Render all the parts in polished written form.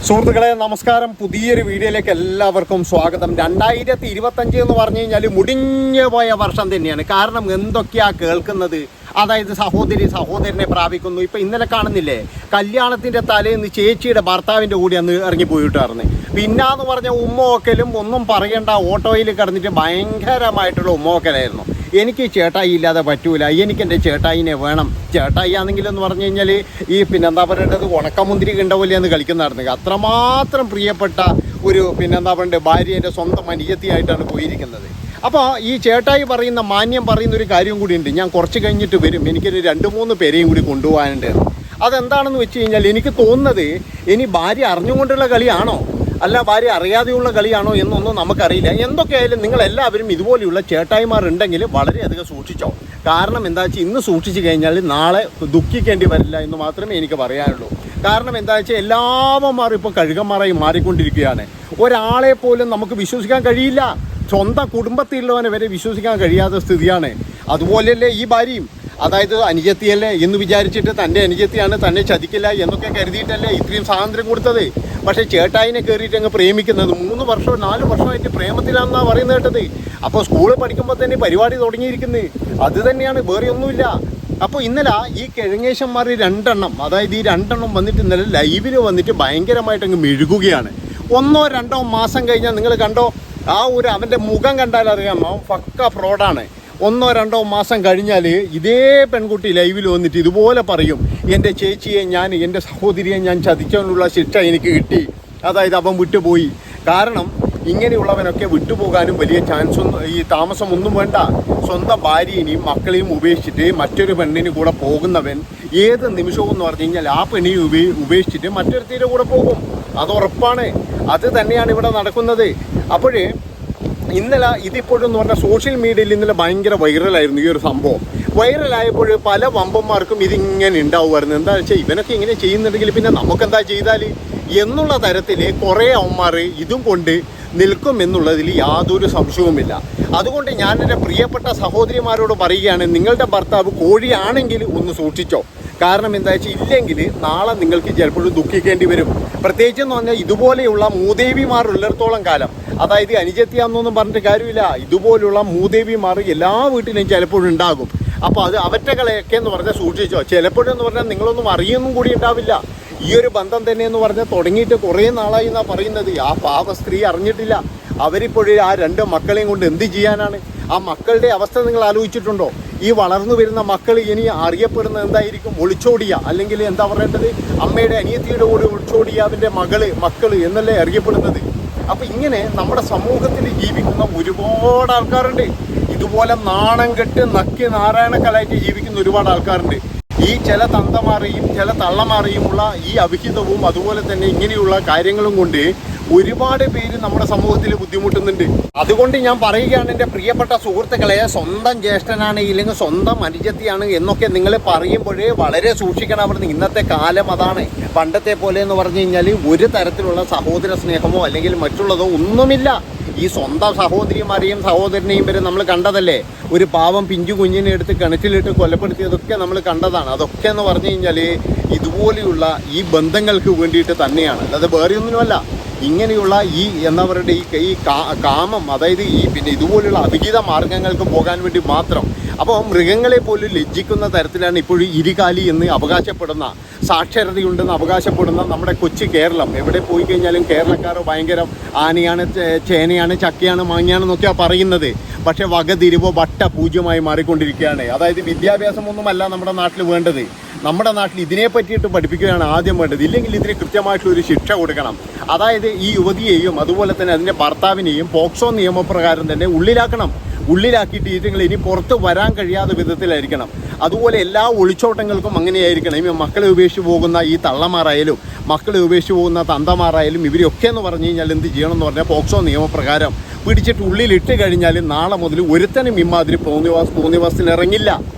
സുഹൃത്തുക്കളെ നമസ്കാരം. പുതിയൊരു വീഡിയോയിലേക്ക് എല്ലാവർക്കും സ്വാഗതം. 2025 എന്ന് പറഞ്ഞു കഴിഞ്ഞാൽ മുടിഞ്ഞു പോയ വർഷം തന്നെയാണ്. കാരണം എന്തൊക്കെയാ കേൾക്കുന്നത്, അതായത് സഹോദരനെ പ്രാപിക്കുന്നു. ഇപ്പം ഇന്നലെ കാണുന്നില്ലേ, കല്യാണത്തിൻ്റെ തലേന്ന് ചേച്ചിയുടെ ഭർത്താവിൻ്റെ കൂടി അന്ന് ഇറങ്ങിപ്പോയിട്ടായിരുന്നു. പിന്നാന്ന് പറഞ്ഞ ഉമ്മോക്കലും ഒന്നും പറയേണ്ട, ഓട്ടോയിൽ കിടന്നിട്ട് ഭയങ്കരമായിട്ടുള്ള ഉമ്മോക്കലായിരുന്നു. എനിക്ക് ചേട്ടായി ഇല്ലാതെ പറ്റൂല, എനിക്കെൻ്റെ ചേട്ടായിനെ വേണം. ചേട്ടായി ആണെങ്കിലെന്ന് പറഞ്ഞു കഴിഞ്ഞാൽ ഈ പിന്നെന്താ പറയേണ്ടത്, ഉണക്കമുന്തിരി കണ്ടപോലെയാണ് കളിക്കുന്നതായിരുന്നു. അത്രമാത്രം പ്രിയപ്പെട്ട ഒരു പിന്നെന്താ പറയേണ്ടത് ഭാര്യേൻ്റെ സ്വന്തം അനുജത്തിയായിട്ടാണ് പോയിരിക്കുന്നത്. അപ്പോൾ ഈ ചേട്ടായി പറയുന്ന മാന്യം പറയുന്ന ഒരു കാര്യം കൂടിയുണ്ട്. ഞാൻ കുറച്ച് കഴിഞ്ഞിട്ട് വരും, എനിക്കൊരു 2-3 പേരെയും കൂടി കൊണ്ടുപോകാനുണ്ട്. അതെന്താണെന്ന് വെച്ച് കഴിഞ്ഞാൽ എനിക്ക് തോന്നുന്നത് ഇനി ഭാര്യ അറിഞ്ഞുകൊണ്ടുള്ള കളിയാണോ അല്ല ഭാര്യ അറിയാതെയുള്ള കളിയാണോ എന്നൊന്നും നമുക്കറിയില്ല. എന്തൊക്കെയായാലും നിങ്ങളെല്ലാവരും ഇതുപോലെയുള്ള ചേട്ടായിമാരുണ്ടെങ്കിൽ വളരെയധികം സൂക്ഷിച്ചോ. കാരണം എന്താ വെച്ചാൽ ഇന്ന് സൂക്ഷിച്ച് കഴിഞ്ഞാൽ നാളെ ദുഃഖിക്കേണ്ടി വരില്ല എന്ന് മാത്രമേ എനിക്ക് പറയാനുള്ളൂ. കാരണം എന്താ വെച്ചാൽ എല്ലാവന്മാരും ഇപ്പോൾ കഴുകന്മാരായി മാറിക്കൊണ്ടിരിക്കുകയാണ്. ഒരാളെ പോലും നമുക്ക് വിശ്വസിക്കാൻ കഴിയില്ല. സ്വന്തം കുടുംബത്തിലുള്ളവനെ വരെ വിശ്വസിക്കാൻ കഴിയാത്ത സ്ഥിതിയാണ്. അതുപോലെയല്ലേ ഈ ഭാര്യയും, അതായത് അനുജത്തിയല്ലേ എന്ന് വിചാരിച്ചിട്ട് തൻ്റെ അനുജത്തിയാണ്, തന്നെ ചതിക്കില്ല എന്നൊക്കെ കരുതിയിട്ടല്ലേ ഇത്രയും സ്വാതന്ത്ര്യം കൊടുത്തത്. പക്ഷേ ചേട്ടായിനെ കയറിയിട്ട് അങ്ങ് പ്രേമിക്കുന്നത് 3 വർഷമോ 4 വർഷമായിട്ട് പ്രേമത്തിലാണെന്നാണ് പറയുന്നത് കേട്ടത്. അപ്പോൾ സ്കൂളിൽ പഠിക്കുമ്പോൾ തന്നെ പരിപാടി തുടങ്ങിയിരിക്കുന്നത് അത് തന്നെയാണ്, വേറെ ഒന്നുമില്ല. അപ്പോൾ ഇന്നലെ ഈ കിഴങ്ങേശന്മാർ 2 എണ്ണം, അതായത് ഈ 2 എണ്ണം വന്നിട്ട് ഇന്നലെ ലൈവിൽ വന്നിട്ട് ഭയങ്കരമായിട്ട് അങ്ങ് മെഴുകുകയാണ്. 1-2 മാസം കഴിഞ്ഞാൽ നിങ്ങൾ കണ്ടോ, ആ ഒരു അവൻ്റെ മുഖം കണ്ടാൽ അറിയാം അവൻ പക്ക ഫ്രോഡാണ്. 1-2 മാസം കഴിഞ്ഞാൽ ഇതേ പെൺകുട്ടി ലൈവിൽ വന്നിട്ട് ഇതുപോലെ പറയും, എൻ്റെ ചേച്ചിയെ എൻ്റെ സഹോദരിയെ ഞാൻ ചതിക്കാനുള്ള ശിക്ഷ എനിക്ക് കിട്ടി, അതായത് അവൻ വിട്ടുപോയി. കാരണം ഇങ്ങനെയുള്ളവനൊക്കെ വിട്ടുപോകാനും വലിയ ഈ താമസമൊന്നും വേണ്ട. സ്വന്തം ഭാര്യയെയും മക്കളെയും ഉപേക്ഷിച്ചിട്ട് മറ്റൊരു പെണ്ണിന് കൂടെ പോകുന്നവൻ ഏത് നിമിഷവും എന്ന് പറഞ്ഞു കഴിഞ്ഞാൽ ആ പെണ്ണിനെ ഉപേക്ഷിച്ചിട്ട് മറ്റൊരുത്തിൻ്റെ കൂടെ പോകും. അത് ഉറപ്പാണ്. അത് തന്നെയാണ് ഇവിടെ നടക്കുന്നത്. അപ്പോഴേ ഇന്നലെ ഇതിപ്പോഴെന്ന് പറഞ്ഞാൽ സോഷ്യൽ മീഡിയയിൽ ഇന്നലെ ഭയങ്കര വൈറലായിരുന്നു ഈ ഒരു സംഭവം. വൈറലായപ്പോൾ പല വമ്പന്മാർക്കും ഇതിങ്ങനെ ഉണ്ടാവുമായിരുന്നു. എന്താ വെച്ചാൽ ഇവനൊക്കെ ഇങ്ങനെ ചെയ്യുന്നുണ്ടെങ്കിൽ പിന്നെ നമുക്കെന്താ ചെയ്താൽ എന്നുള്ള തരത്തിൽ കുറേ അവന്മാർ ഇതും കൊണ്ട് നിൽക്കും എന്നുള്ളതിൽ യാതൊരു സംശയവുമില്ല. അതുകൊണ്ട് ഞാൻ എൻ്റെ പ്രിയപ്പെട്ട സഹോദരിമാരോട് പറയുകയാണ്, നിങ്ങളുടെ ഭർത്താവ് കോഴിയാണെങ്കിൽ ഒന്ന് സൂക്ഷിച്ചോ. കാരണം എന്താ വെച്ചാൽ ഇല്ലെങ്കിൽ നാളെ നിങ്ങൾക്ക് ചിലപ്പോഴും ദുഃഖിക്കേണ്ടി വരും. പ്രത്യേകിച്ച് എന്ന് പറഞ്ഞാൽ ഇതുപോലെയുള്ള മൂദേവിമാരുള്ളിടത്തോളം കാലം, അതായത് അനുജത്തിയാണെന്നൊന്നും പറഞ്ഞിട്ട് കാര്യമില്ല, ഇതുപോലുള്ള മൂദേവിമാർ എല്ലാ വീട്ടിലും ചിലപ്പോഴും ഉണ്ടാകും. അപ്പോൾ അത് അവറ്റകളെയൊക്കെ എന്ന് പറഞ്ഞാൽ സൂക്ഷിച്ചോ. ചിലപ്പോഴെന്ന് പറഞ്ഞാൽ നിങ്ങളൊന്നും അറിയൊന്നും കൂടി ഉണ്ടാവില്ല. ഈ ഒരു ബന്ധം തന്നെ എന്ന് പറഞ്ഞാൽ തുടങ്ങിയിട്ട് കുറേ നാളായി എന്നാണ് പറയുന്നത്. ആ പാവ സ്ത്രീ അറിഞ്ഞിട്ടില്ല. അവരിപ്പോഴും ആ 2 മക്കളെയും കൊണ്ട് എന്ത് ചെയ്യാനാണ്? ആ മക്കളുടെ അവസ്ഥ നിങ്ങൾ ആലോചിച്ചിട്ടുണ്ടോ? ഈ വളർന്നു വരുന്ന മക്കൾ ഇനി അറിയപ്പെടുന്നത് എന്തായിരിക്കും? ഒളിച്ചോടിയ, അല്ലെങ്കിൽ എന്താ പറയേണ്ടത്, അമ്മയുടെ അനിയത്തിയുടെ കൂടെ ഒളിച്ചോടിയ അവൻ്റെ മക്കൾ എന്നല്ലേ അറിയപ്പെടുന്നത്. അപ്പം ഇങ്ങനെ നമ്മുടെ സമൂഹത്തിൽ ജീവിക്കുന്ന ഒരുപാട് ആൾക്കാരുണ്ട്. ഇതുപോലെ നാണം കെട്ട് നക്കി നാരായണക്കലായിട്ട് ജീവിക്കുന്ന ഒരുപാട് ആൾക്കാരുണ്ട്. ഈ ചില തന്തമാരെയും ചില തള്ളമാരെയുമുള്ള ഈ അവിഹിതവും അതുപോലെ തന്നെ ഇങ്ങനെയുള്ള കാര്യങ്ങളും കൊണ്ട് ഒരുപാട് പേര് നമ്മുടെ സമൂഹത്തിൽ ബുദ്ധിമുട്ടുന്നുണ്ട്. അതുകൊണ്ട് ഞാൻ പറയുകയാണ്, എൻ്റെ പ്രിയപ്പെട്ട സുഹൃത്തുക്കളെ, സ്വന്തം ജ്യേഷ്ഠനാണ് ഇല്ലെങ്കിൽ സ്വന്തം അനുജത്തിയാണ് എന്നൊക്കെ നിങ്ങൾ പറയുമ്പോഴേ വളരെ സൂക്ഷിക്കണം. അവിടുന്ന് ഇന്നത്തെ കാലം അതാണ്. പണ്ടത്തെ പോലെ എന്ന് പറഞ്ഞു കഴിഞ്ഞാൽ ഒരു തരത്തിലുള്ള സഹോദര സ്നേഹമോ അല്ലെങ്കിൽ മറ്റുള്ളതോ ഒന്നുമില്ല. ഈ സ്വന്തം സഹോദരിമാരെയും സഹോദരനെയും വരെ നമ്മൾ കണ്ടതല്ലേ. ഒരു പാവം പിഞ്ചു കുഞ്ഞിനെ എടുത്ത് കിണറ്റിലിട്ട് കൊലപ്പെടുത്തിയതൊക്കെ നമ്മൾ കണ്ടതാണ്. അതൊക്കെ എന്ന് പറഞ്ഞു കഴിഞ്ഞാൽ ഇതുപോലെയുള്ള ഈ ബന്ധങ്ങൾക്ക് വേണ്ടിയിട്ട് തന്നെയാണ്, അല്ലാതെ വേറെ ഒന്നുമല്ല. ഇങ്ങനെയുള്ള ഈ എന്താ പറയുക ഈ കാമം, അതായത് ഈ പിന്നെ ഇതുപോലുള്ള അവിഹിത മാർഗങ്ങൾക്ക് പോകാൻ വേണ്ടി മാത്രം. അപ്പോൾ മൃഗങ്ങളെ പോലും ലജ്ജിക്കുന്ന തരത്തിലാണ് ഇപ്പോഴും ഇരുകാലി എന്ന് അവകാശപ്പെടുന്ന, സാക്ഷരതയുണ്ടെന്ന് അവകാശപ്പെടുന്ന നമ്മുടെ കൊച്ചു കേരളം. എവിടെ പോയി കഴിഞ്ഞാലും കേരളക്കാർ ഭയങ്കര ആനയാണ്, ചേനയാണ്, ചക്കയാണ്, മാങ്ങയാണെന്നൊക്കെയാണ് പറയുന്നത്. പക്ഷേ വകതിരിവോ പൂജ്യമായി മാറിക്കൊണ്ടിരിക്കുകയാണ്. അതായത് വിദ്യാഭ്യാസമൊന്നുമല്ല നമ്മുടെ നാട്ടിൽ വേണ്ടത്. നമ്മുടെ നാട്ടിൽ ഇതിനെ പറ്റിയിട്ട് പഠിപ്പിക്കുകയാണ് ആദ്യം വേണ്ടത്. ഇല്ലെങ്കിൽ ഇതിന് കൃത്യമായിട്ടുള്ളൊരു ശിക്ഷ കൊടുക്കണം. അതായത് ഈ യുവതിയെയും അതുപോലെ തന്നെ അതിൻ്റെ ഭർത്താവിനെയും പോക്സോ നിയമപ്രകാരം തന്നെ ഉള്ളിലാക്കിയിട്ട് ഇതിങ്ങൾ ഇനി പുറത്ത് വരാൻ കഴിയാത്ത വിധത്തിലായിരിക്കണം. അതുപോലെ എല്ലാ ഒളിച്ചോട്ടങ്ങൾക്കും അങ്ങനെയായിരിക്കണം. ഈ മക്കളെ ഉപേക്ഷിച്ച് പോകുന്ന ഈ തള്ളമാരായാലും മക്കളെ ഉപേക്ഷിച്ച് പോകുന്ന തന്തമാരായാലും ഇവരൊക്കെ എന്ന് പറഞ്ഞു കഴിഞ്ഞാൽ എന്ത് ചെയ്യണം എന്ന് പറഞ്ഞാൽ പോക്സോ നിയമപ്രകാരം പിടിച്ചിട്ട് ഉള്ളിലിട്ട് കഴിഞ്ഞാൽ നാളെ മുതൽ ഒരുത്തനും ഇമാതിരി തോന്നിവാസത്തിന് ഇറങ്ങില്ല.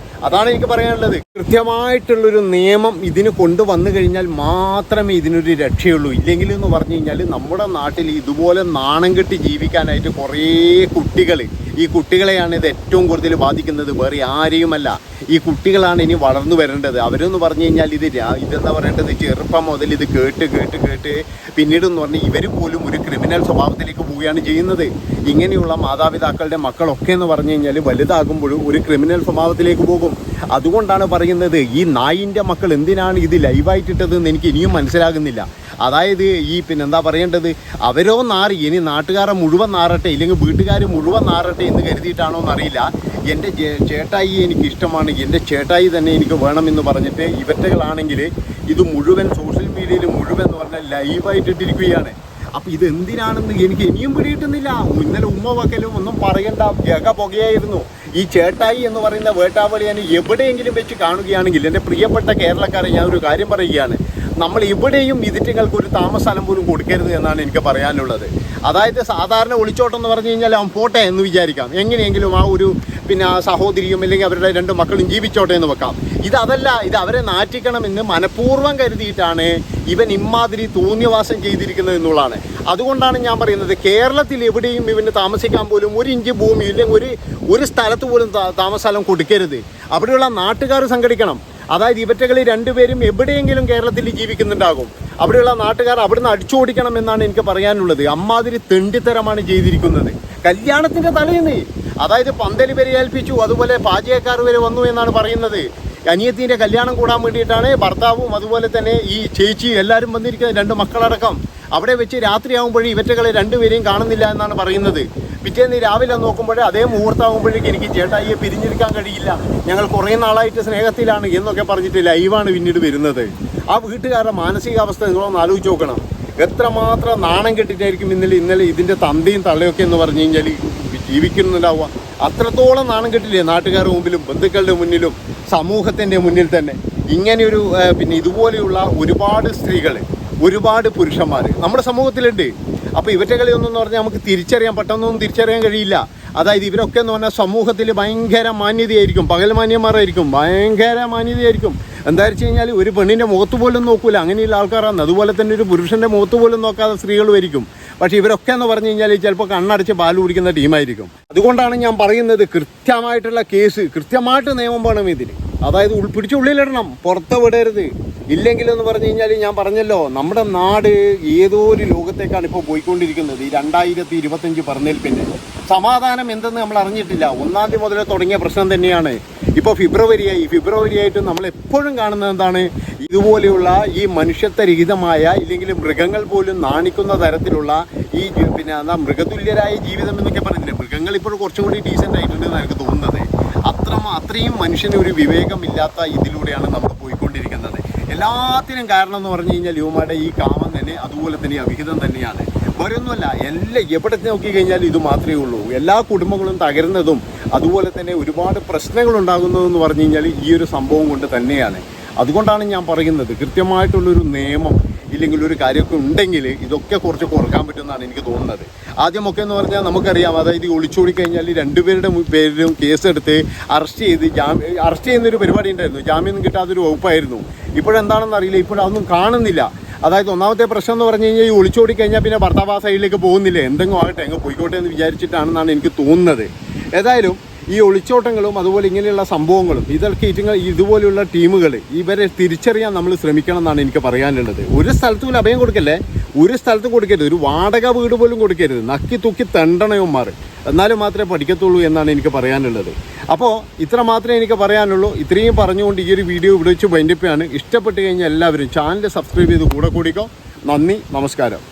അതാണ് എനിക്ക് പറയാനുള്ളത്. കൃത്യമായിട്ടുള്ളൊരു നിയമം ഇതിന് കൊണ്ടുവന്നു കഴിഞ്ഞാൽ മാത്രമേ ഇതിനൊരു രക്ഷയുള്ളൂ. ഇല്ലെങ്കിൽ എന്ന് പറഞ്ഞു കഴിഞ്ഞാൽ നമ്മുടെ നാട്ടിൽ ഇതുപോലെ നാണം കെട്ടി ജീവിക്കാനായിട്ട് കുറേ കുട്ടികൾ ഈ കുട്ടികളെയാണ് ഇത് ഏറ്റവും കൂടുതൽ ബാധിക്കുന്നത്, വേറെ ആരെയുമല്ല. ഈ കുട്ടികളാണ് ഇനി വളർന്നു വരേണ്ടത്. അവരെന്ന് പറഞ്ഞു കഴിഞ്ഞാൽ ഇതെന്താ പറയേണ്ടത്, ചെറുപ്പം മുതൽ ഇത് കേട്ട് പിന്നീടെന്ന് പറഞ്ഞാൽ ഇവർ പോലും ഒരു ക്രിമിനൽ സ്വഭാവത്തിലേക്ക് പോവുകയാണ് ചെയ്യുന്നത്. ഇങ്ങനെയുള്ള മാതാപിതാക്കളുടെ മക്കളൊക്കെ എന്ന് പറഞ്ഞു കഴിഞ്ഞാൽ വലുതാകുമ്പോഴും ഒരു ക്രിമിനൽ സ്വഭാവത്തിലേക്ക് പോകും. അതുകൊണ്ടാണ് പറയുന്നത്, ഈ നായിൻ്റെ മക്കൾ എന്തിനാണ് ഇത് ലൈവായിട്ടിട്ടതെന്ന് എനിക്ക് ഇനിയും മനസ്സിലാകുന്നില്ല. അതായത് ഈ പിന്നെന്താ പറയേണ്ടത്, അവരോ നാറി, ഇനി നാട്ടുകാരെ മുഴുവൻ നാറട്ടെ, ഇല്ലെങ്കിൽ വീട്ടുകാർ മുഴുവൻ നാറട്ടെ എന്ന് കരുതിയിട്ടാണോ എന്നറിയില്ല. എൻ്റെ ചേട്ടായി എനിക്ക് ഇഷ്ടമാണ്, എൻ്റെ ചേട്ടായി തന്നെ എനിക്ക് വേണമെന്ന് പറഞ്ഞിട്ട് ഇവറ്റകളാണെങ്കിൽ ഇത് മുഴുവൻ സോഷ്യൽ മീഡിയയിൽ മുഴുവൻ എന്ന് പറഞ്ഞാൽ ലൈവായിട്ടിട്ടിരിക്കുകയാണ്. അപ്പോൾ ഇതെന്തിനാണെന്ന് എനിക്ക് ഇനിയും പിടിയിട്ടുന്നില്ല. ഇന്നലെ ഉമ്മ വക്കലും ഒന്നും പറയണ്ട, പുകയായിരുന്നു. ഈ ചേട്ടായി എന്ന് പറയുന്ന വേട്ടാവളിയാൻ എവിടെയെങ്കിലും വെച്ച് കാണുകയാണെങ്കിൽ എൻ്റെ പ്രിയപ്പെട്ട കേരളക്കാരെ ഞാൻ ഒരു കാര്യം പറയുകയാണ്, നമ്മൾ ഇവിടെയും ഇതിറ്റുകൾക്ക് ഒരു താമസസ്ഥലം പോലും കൊടുക്കരുത് എന്നാണ് എനിക്ക് പറയാനുള്ളത്. അതായത് സാധാരണ ഒളിച്ചോട്ടം എന്ന് പറഞ്ഞു കഴിഞ്ഞാൽ അവൻ പോട്ടെ എന്ന് വിചാരിക്കാം, എങ്ങനെയെങ്കിലും ആ ഒരു ആ സഹോദരിയും അല്ലെങ്കിൽ അവരുടെ 2 മക്കളും ജീവിച്ചോട്ടെ എന്ന് വെക്കാം. ഇതല്ല, ഇത് അവരെ നാറ്റിക്കണമെന്ന് മനഃപൂർവ്വം കരുതിയിട്ടാണ് ഇവൻ ഇമ്മാതിരി തോന്നിയവാസം ചെയ്തിരിക്കുന്നത് എന്നുള്ളതാണ്. അതുകൊണ്ടാണ് ഞാൻ പറയുന്നത്, കേരളത്തിൽ എവിടെയും ഇവന് താമസിക്കാൻ പോലും 1 ഇഞ്ച് ഭൂമി ഇല്ലെങ്കിൽ ഒരു സ്ഥലത്ത് പോലും താമസസ്ഥലം കൊടുക്കരുത്. അവിടെയുള്ള നാട്ടുകാർ സംഘടിക്കണം. അതായത് ഇവറ്റകൾ 2 പേരും എവിടെയെങ്കിലും കേരളത്തിൽ ജീവിക്കുന്നുണ്ടാകും. അവിടെയുള്ള നാട്ടുകാർ അവിടുന്ന് അടിച്ചോടിക്കണം എന്നാണ് എനിക്ക് പറയാനുള്ളത്. അമ്മാതിരി തെണ്ടിത്തരമാണ് ചെയ്തിരിക്കുന്നത്. കല്യാണത്തിൻ്റെ തലേന്ന് അതായത് പന്തൽ വരെ ഏൽപ്പിച്ചു, അതുപോലെ പാചകക്കാർ വരെ വന്നു എന്നാണ് പറയുന്നത്. അനിയത്തിൻ്റെ കല്യാണം കൂടാൻ വേണ്ടിയിട്ടാണ് ഭർത്താവും അതുപോലെ തന്നെ ഈ ചേച്ചി എല്ലാവരും വന്നിരിക്കുന്നത്, 2 മക്കളടക്കം. അവിടെ വെച്ച് രാത്രിയാകുമ്പോഴേ ഇവറ്റകളെ 2 പേരെയും കാണുന്നില്ല എന്നാണ് പറയുന്നത്. പിറ്റേന്ന് രാവിലെ നോക്കുമ്പോഴേ അതേ മുഹൂർത്തമാകുമ്പോഴേക്ക് എനിക്ക് ചേട്ടായിയെ പിരിഞ്ഞിരിക്കാൻ കഴിയില്ല, ഞങ്ങൾ കുറേ നാളായിട്ട് സ്നേഹത്തിലാണ് എന്നൊക്കെ പറഞ്ഞിട്ട് ലൈവാണ് പിന്നീട് വരുന്നത്. ആ വീട്ടുകാരുടെ മാനസികാവസ്ഥ നിങ്ങളൊന്ന് ആലോചിച്ച് നോക്കണം. എത്രമാത്രം നാണം കെട്ടിട്ടായിരിക്കും ഇന്നലെ ഇതിൻ്റെ തന്തയും തള്ളയൊക്കെ എന്ന് പറഞ്ഞു കഴിഞ്ഞാൽ ജീവിക്കുന്നുണ്ടാവുക. അത്രത്തോളം നാണം കെട്ടില്ലേ നാട്ടുകാരുടെ മുമ്പിലും ബന്ധുക്കളുടെ മുന്നിലും സമൂഹത്തിൻ്റെ മുന്നിൽ തന്നെ. ഇങ്ങനെയൊരു ഇതുപോലെയുള്ള ഒരുപാട് സ്ത്രീകൾ, ഒരുപാട് പുരുഷന്മാർ നമ്മുടെ സമൂഹത്തിലുണ്ട്. അപ്പോൾ ഇവറ്റകളെയൊന്നും പറഞ്ഞാൽ നമുക്ക് പെട്ടെന്നൊന്നും തിരിച്ചറിയാൻ കഴിയില്ല. അതായത് ഇവരൊക്കെ എന്ന് പറഞ്ഞാൽ സമൂഹത്തിൽ ഭയങ്കര മാന്യതയായിരിക്കും, പകൽ മാന്യന്മാരായിരിക്കും, ഭയങ്കര മാന്യതയായിരിക്കും. എന്താ വെച്ച് കഴിഞ്ഞാൽ ഒരു പെണ്ണിൻ്റെ മുഖത്ത് പോലും നോക്കൂല, അങ്ങനെയുള്ള ആൾക്കാരാണ്. അതുപോലെ തന്നെ ഒരു പുരുഷൻ്റെ മുഖത്ത് പോലും നോക്കാതെ സ്ത്രീകളുമായിരിക്കും. പക്ഷേ ഇവരൊക്കെ എന്ന് പറഞ്ഞു കഴിഞ്ഞാൽ ചിലപ്പോൾ കണ്ണടച്ച് പാല് കുടിക്കുന്ന ടീമായിരിക്കും. അതുകൊണ്ടാണ് ഞാൻ പറയുന്നത്, കൃത്യമായിട്ടുള്ള കേസ്, കൃത്യമായിട്ട് നിയമം വേണം ഇതിന്. അതായത് പിടിച്ചുള്ളിലിടണം, പുറത്ത് വിടരുത്. ഇല്ലെങ്കിലെന്ന് പറഞ്ഞു കഴിഞ്ഞാൽ ഞാൻ പറഞ്ഞല്ലോ, നമ്മുടെ നാട് ഏതോ ഒരു ലോകത്തേക്കാണ് ഇപ്പോൾ പോയിക്കൊണ്ടിരിക്കുന്നത്. ഈ 2025 പറഞ്ഞതിൽ പിന്നെ സമാധാനം എന്തെന്ന് നമ്മൾ അറിഞ്ഞിട്ടില്ല. 1-ാം തീയതി മുതൽ തുടങ്ങിയ പ്രശ്നം തന്നെയാണ്. ഇപ്പോൾ ഫെബ്രുവരി ആയിട്ട് നമ്മൾ എപ്പോഴും കാണുന്നത് എന്താണ്, ഇതുപോലെയുള്ള ഈ മനുഷ്യത്വരഹിതമായ, ഇല്ലെങ്കിൽ മൃഗങ്ങൾ പോലും നാണിക്കുന്ന തരത്തിലുള്ള ഈ മൃഗതുല്യരായ ജീവിതം എന്നൊക്കെ പറയുന്നില്ലേ. മൃഗങ്ങൾ ഇപ്പോൾ കുറച്ചും കൂടി ഡീസൻ്റ് ആയിട്ടുണ്ടെന്ന് എനിക്ക് തോന്നുന്നത്. അത്രയും മനുഷ്യന് ഒരു വിവേകമില്ലാത്ത ഇതിലൂടെയാണ് നമ്മൾ പോയിക്കൊണ്ടിരിക്കുന്നത്. എല്ലാത്തിനും കാരണം എന്ന് പറഞ്ഞു കഴിഞ്ഞാൽ യുവമാരുടെ ഈ കാമം തന്നെ, അതുപോലെ തന്നെ അവിഹിതം തന്നെയാണ്. വേറൊന്നുമല്ല. എവിടെ നോക്കി കഴിഞ്ഞാൽ ഇത് മാത്രമേ ഉള്ളൂ. എല്ലാ കുടുംബങ്ങളും തകരുന്നതും അതുപോലെ തന്നെ ഒരുപാട് പ്രശ്നങ്ങൾ ഉണ്ടാകുന്നതെന്ന് പറഞ്ഞു കഴിഞ്ഞാൽ ഈ ഒരു സംഭവം കൊണ്ട് തന്നെയാണ്. അതുകൊണ്ടാണ് ഞാൻ പറയുന്നത്, കൃത്യമായിട്ടുള്ളൊരു നിയമം ഇല്ലെങ്കിൽ ഒരു കാര്യമൊക്കെ ഉണ്ടെങ്കിൽ ഇതൊക്കെ കുറച്ച് കുറക്കാൻ പറ്റുമെന്നാണ് എനിക്ക് തോന്നുന്നത്. ആദ്യമൊക്കെ എന്ന് പറഞ്ഞാൽ നമുക്കറിയാം, അതായത് ഒളിച്ചോടി കഴിഞ്ഞാൽ 2 പേരുടെ പേരിലും കേസെടുത്ത് അറസ്റ്റ് ചെയ്യുന്നൊരു പരിപാടി ഉണ്ടായിരുന്നു. ജാമ്യം കിട്ടാത്തൊരു വകുപ്പായിരുന്നു. ഇപ്പോഴെന്താണെന്ന് അറിയില്ല, ഇപ്പോഴതൊന്നും കാണുന്നില്ല. അതായത് ഒന്നാമത്തെ പ്രശ്നം എന്ന് പറഞ്ഞു കഴിഞ്ഞാൽ ഈ ഒളിച്ചോടി കഴിഞ്ഞാൽ പിന്നെ ഭർത്താവ് ആ സൈഡിലേക്ക് പോകുന്നില്ല, എന്തെങ്കിലും ആകട്ടെ അങ്ങ് പോയിക്കോട്ടെ എന്ന് വിചാരിച്ചിട്ടാണെന്നാണ് എനിക്ക് തോന്നുന്നത്. ഏതായാലും ഈ ഒളിച്ചോട്ടങ്ങളും അതുപോലെ ഇങ്ങനെയുള്ള സംഭവങ്ങളും ഇതൊക്കെ ഇതുപോലെയുള്ള ടീമുകൾ ഇവരെ തിരിച്ചറിയാൻ നമ്മൾ ശ്രമിക്കണം എന്നാണ് എനിക്ക് പറയാനുള്ളത്. ഒരു സ്ഥലത്ത് പോലും അഭയം കൊടുക്കല്ലേ, ഒരു സ്ഥലത്തും കൊടുക്കരുത്, ഒരു വാടക വീട് പോലും കൊടുക്കരുത്. നക്കി തൂക്കി തെണ്ടണയന്മാർ, എന്നാലും മാത്രമേ പഠിക്കത്തുള്ളൂ എന്നാണ് എനിക്ക് പറയാനുള്ളത്. അപ്പോൾ ഇത്ര മാത്രമേ എനിക്ക് പറയാനുള്ളൂ. ഇത്രയും പറഞ്ഞുകൊണ്ട് ഈ ഒരു വീഡിയോ ഇവിടെ വെച്ച് വൈൻഡപ്പ് ചെയ്യാണ്. ഇഷ്ടപ്പെട്ട് കഴിഞ്ഞാൽ എല്ലാവരും ചാനൽ സബ്സ്ക്രൈബ് ചെയ്ത് കൂടെ കൂടിക്കോ. നന്ദി, നമസ്കാരം.